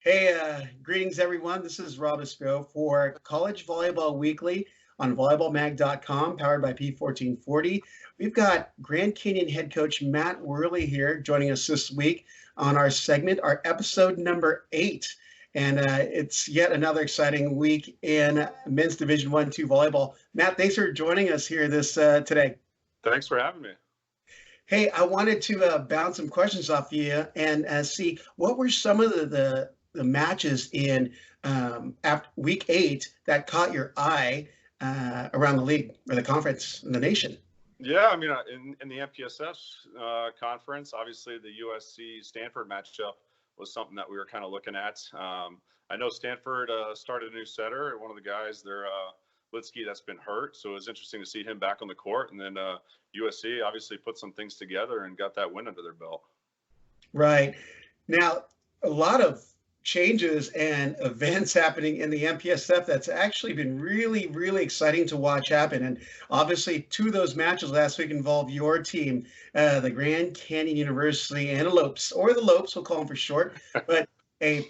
Hey, greetings everyone. This is Rob Espo for College Volleyball Weekly on volleyballmag.com, powered by P1440. We've got Grand Canyon head coach Matt Werle here joining us this week on our segment, our episode number 8. And it's yet another exciting week in men's Division 1-2 volleyball. Matt, thanks for joining us here today. Thanks for having me. Hey, I wanted to bounce some questions off you and see what were some of the matches in after week 8 that caught your eye around the league or the conference in the nation. Yeah, I mean, in the MPSF conference, obviously the USC Stanford matchup was something that we were kind of looking at. I know Stanford started a new setter, one of the guys there, Litsky, that's been hurt, so it was interesting to see him back on the court. And then USC obviously put some things together and got that win under their belt. Right. Now, a lot of changes and events happening in the MPSF that's actually been really, really exciting to watch happen. And obviously, two of those matches last week involved your team, the Grand Canyon University Antelopes, or the Lopes, we'll call them for short, but a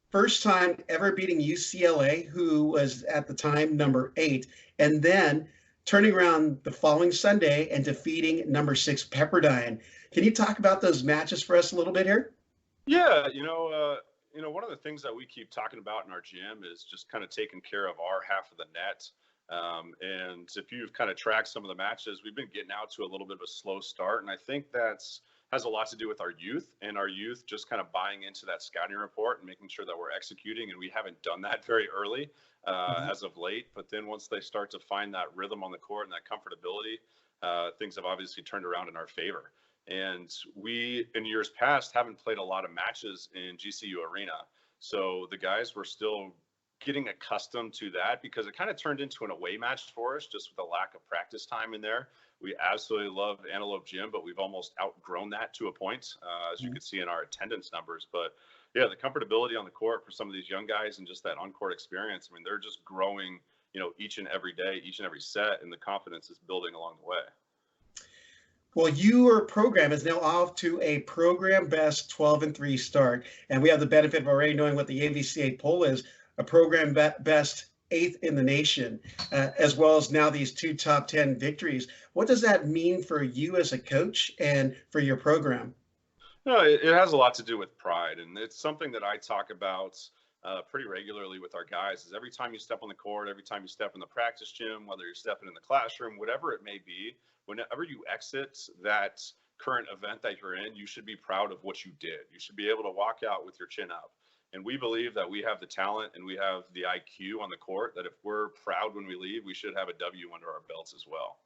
first time ever beating UCLA, who was at the time number 8, and then turning around the following Sunday and defeating number 6 Pepperdine. Can you talk about those matches for us a little bit here? Yeah, one of the things that we keep talking about in our gym is just kind of taking care of our half of the net. And if you've kind of tracked some of the matches, we've been getting out to a little bit of a slow start. And I think has a lot to do with our youth just kind of buying into that scouting report and making sure that we're executing. And we haven't done that very early as of late. But then once they start to find that rhythm on the court and that comfortability, things have obviously turned around in our favor. And we, in years past, haven't played a lot of matches in GCU Arena. So the guys were still getting accustomed to that because it kind of turned into an away match for us just with a lack of practice time in there. We absolutely love Antelope Gym, but we've almost outgrown that to a point, as you can see in our attendance numbers. But yeah, the comfortability on the court for some of these young guys and just that on-court experience, I mean, they're just growing, each and every day, each and every set, and the confidence is building along the way. Well, your program is now off to a program best 12-3 start, and we have the benefit of already knowing what the AVCA poll is, a program best 8th in the nation, as well as now these 2 top 10 victories. What does that mean for you as a coach and for your program? No, it has a lot to do with pride, and it's something that I talk about pretty regularly with our guys. Is every time you step on the court, every time you step in the practice gym, whether you're stepping in the classroom, whatever it may be, whenever you exit that current event that you're in, you should be proud of what you did. You should be able to walk out with your chin up. And we believe that we have the talent and we have the IQ on the court that if we're proud when we leave, we should have a W under our belts as well.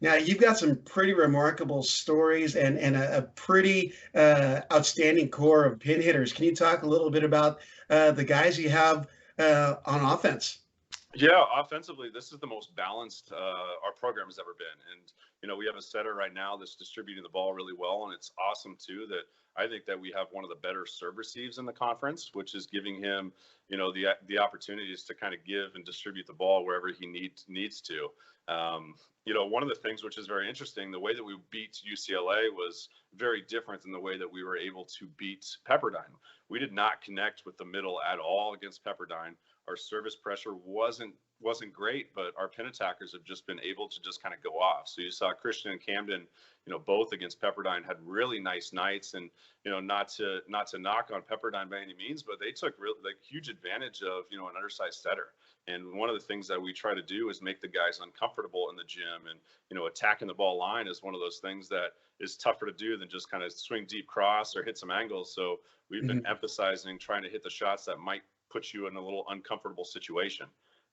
Now, you've got some pretty remarkable stories and a pretty outstanding core of pin hitters. Can you talk a little bit about the guys you have on offense? Yeah, offensively, this is the most balanced our program has ever been. And, we have a setter right now that's distributing the ball really well. And it's awesome, too, that I think that we have one of the better serve receives in the conference, which is giving him, the opportunities to kind of give and distribute the ball wherever he needs to. One of the things which is very interesting, the way that we beat UCLA was very different than the way that we were able to beat Pepperdine. We did not connect with the middle at all against Pepperdine. Our service pressure wasn't great, but our pin attackers have just been able to just kind of go off. So you saw Christian and Camden, both against Pepperdine had really nice nights, and not to knock on Pepperdine by any means, but they took huge advantage of an undersized setter. And one of the things that we try to do is make the guys uncomfortable in the gym, and attacking the ball line is one of those things that is tougher to do than just kind of swing deep cross or hit some angles. So we've been emphasizing trying to hit the shots that might put you in a little uncomfortable situation.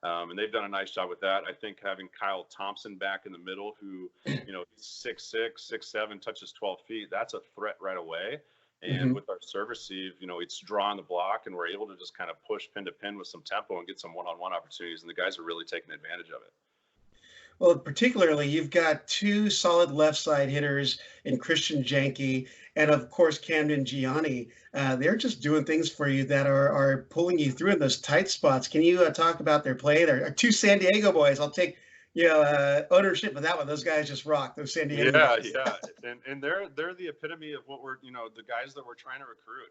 And they've done a nice job with that. I think having Kyle Thompson back in the middle, who, he's 6'6", 6'7", touches 12 feet, that's a threat right away. And with our serve receive, it's drawing the block, and we're able to just kind of push pin to pin with some tempo and get some one-on-one opportunities. And the guys are really taking advantage of it. Well, particularly, you've got 2 solid left side hitters in Christian Janke and, of course, Camden Gianni. They're just doing things for you that are pulling you through in those tight spots. Can you talk about their play? They're 2 San Diego boys. I'll take, ownership of that one. Those guys just rock. Those San Diego Yeah, guys. yeah, and they're the epitome of what we're, the guys that we're trying to recruit.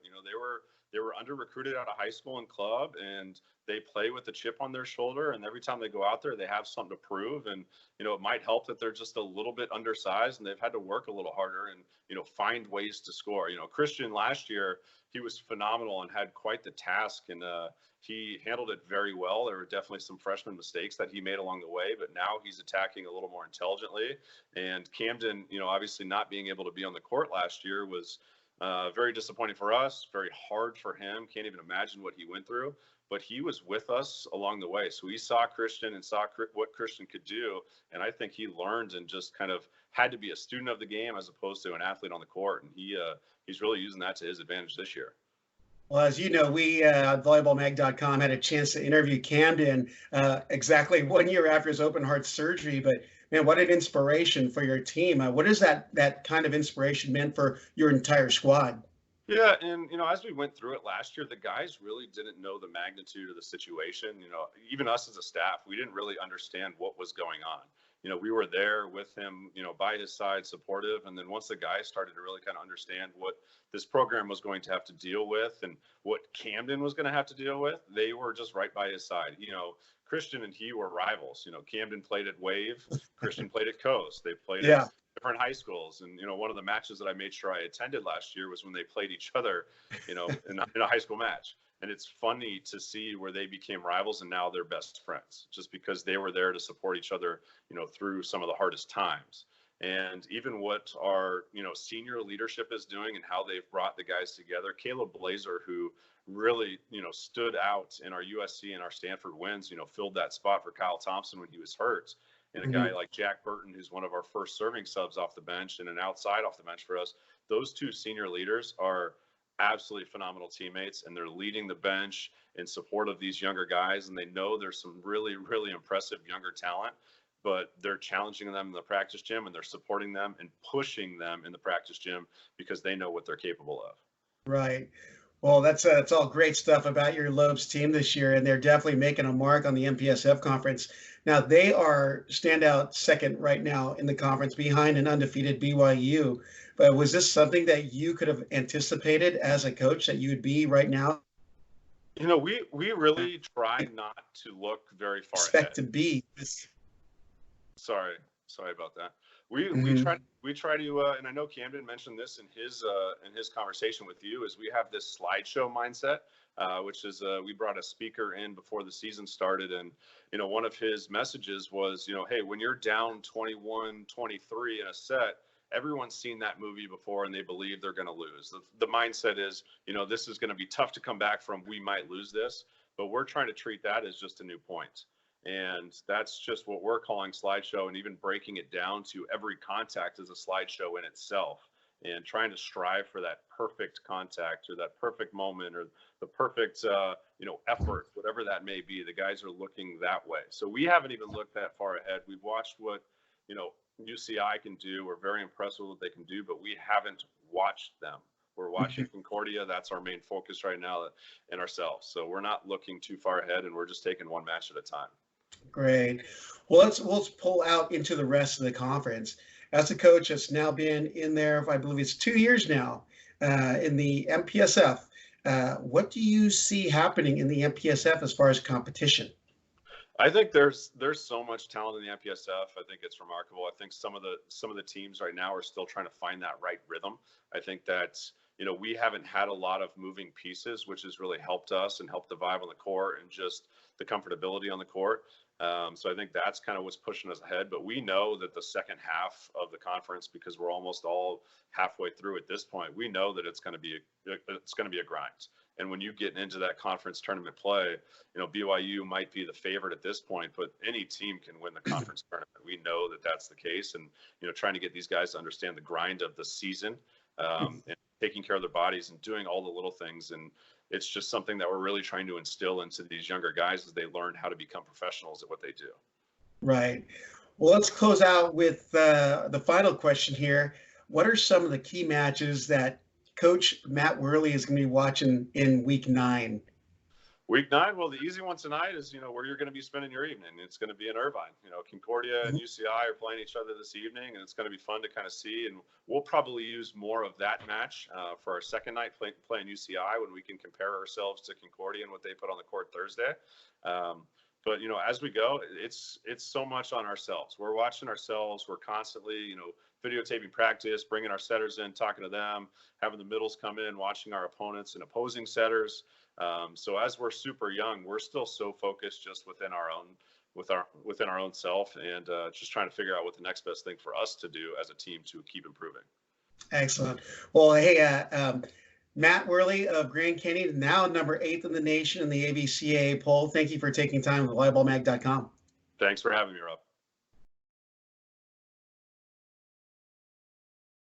They were under recruited out of high school and club, and they play with a chip on their shoulder. And every time they go out there, they have something to prove. And it might help that they're just a little bit undersized, and they've had to work a little harder and find ways to score. Christian last year, he was phenomenal and had quite the task, and he handled it very well. There were definitely some freshman mistakes that he made along the way, but now he's attacking a little more intelligently. And Camden, obviously not being able to be on the court last year was very disappointing for us, very hard for him. Can't even imagine what he went through, but he was with us along the way. So he saw Christian and saw what Christian could do. And I think he learned and just kind of had to be a student of the game as opposed to an athlete on the court. And he's really using that to his advantage this year. Well, as you know, we at volleyballmag.com had a chance to interview Camden exactly 1 year after his open heart surgery. But man, what an inspiration for your team. What is that kind of inspiration meant for your entire squad? Yeah, and as we went through it last year, the guys really didn't know the magnitude of the situation. Even us as a staff, we didn't really understand what was going on. We were there with him, by his side, supportive. And then once the guys started to really kind of understand what this program was going to have to deal with and what Camden was going to have to deal with, they were just right by his side. Christian and he were rivals. Camden played at Wave, Christian played at Coast. They played at different high schools. And, one of the matches that I made sure I attended last year was when they played each other, in a high school match. And it's funny to see where they became rivals and now they're best friends just because they were there to support each other, through some of the hardest times. And even what our, senior leadership is doing and how they've brought the guys together. Caleb Blazer, who really, stood out in our USC and our Stanford wins, filled that spot for Kyle Thompson when he was hurt. And a guy like Jack Burton, who's one of our first serving subs off the bench and an outside off the bench for us. Those two senior leaders are absolutely phenomenal teammates, and they're leading the bench in support of these younger guys. And they know there's some really, really impressive younger talent, but they're challenging them in the practice gym and they're supporting them and pushing them in the practice gym because they know what they're capable of. Right. Well, that's all great stuff about your Lobes team this year, and they're definitely making a mark on the MPSF conference. Now, they are standout second right now in the conference behind an undefeated BYU. But was this something that you could have anticipated as a coach that you would be right now? We really try not to look very far Expect ahead. to be. Sorry about that. We try to, and I know Camden mentioned this in his conversation with you, is we have this slideshow mindset, which is we brought a speaker in before the season started, and one of his messages was, hey, when you're down 21-23 in a set, everyone's seen that movie before and they believe they're going to lose. The mindset is, this is going to be tough to come back from. We might lose this, but we're trying to treat that as just a new point. And that's just what we're calling slideshow, and even breaking it down to every contact is a slideshow in itself, and trying to strive for that perfect contact or that perfect moment or the perfect, effort, whatever that may be. The guys are looking that way. So we haven't even looked that far ahead. We've watched what, UCI can do. We're very impressed with what they can do, but we haven't watched them. We're watching Concordia. That's our main focus right now, and ourselves. So we're not looking too far ahead, and we're just taking one match at a time. Great. Well, let's pull out into the rest of the conference. As a coach that's now been in there, I believe it's 2 years now, in the MPSF. What do you see happening in the MPSF as far as competition? I think there's so much talent in the MPSF. I think it's remarkable. I think some of the teams right now are still trying to find that right rhythm. I think that we haven't had a lot of moving pieces, which has really helped us and helped the vibe on the court and just the comfortability on the court. So I think that's kind of what's pushing us ahead. But we know that the second half of the conference, because we're almost all halfway through at this point, we know that it's going to be a grind. And when you get into that conference tournament play, BYU might be the favorite at this point, but any team can win the conference tournament. We know that that's the case. And, trying to get these guys to understand the grind of the season, and taking care of their bodies and doing all the little things. And it's just something that we're really trying to instill into these younger guys as they learn how to become professionals at what they do. Right. Well, let's close out with the final question here. What are some of the key matches that Coach Matt Werle is going to be watching in Week 9? Week 9, well, the easy one tonight is, where you're going to be spending your evening. It's going to be in Irvine. Concordia and UCI are playing each other this evening, and it's going to be fun to kind of see. And we'll probably use more of that match for our second night playing UCI when we can compare ourselves to Concordia and what they put on the court Thursday. But as we go, it's so much on ourselves. We're watching ourselves. We're constantly, videotaping practice, bringing our setters in, talking to them, having the middles come in, watching our opponents and opposing setters. So as we're super young, we're still so focused just within our own self, and just trying to figure out what the next best thing for us to do as a team to keep improving. Excellent. Well, hey, Matt Werle of Grand Canyon, now number 8th in the nation in the ABCA poll. Thank you for taking time with volleyballmag.com. Thanks for having me, Rob.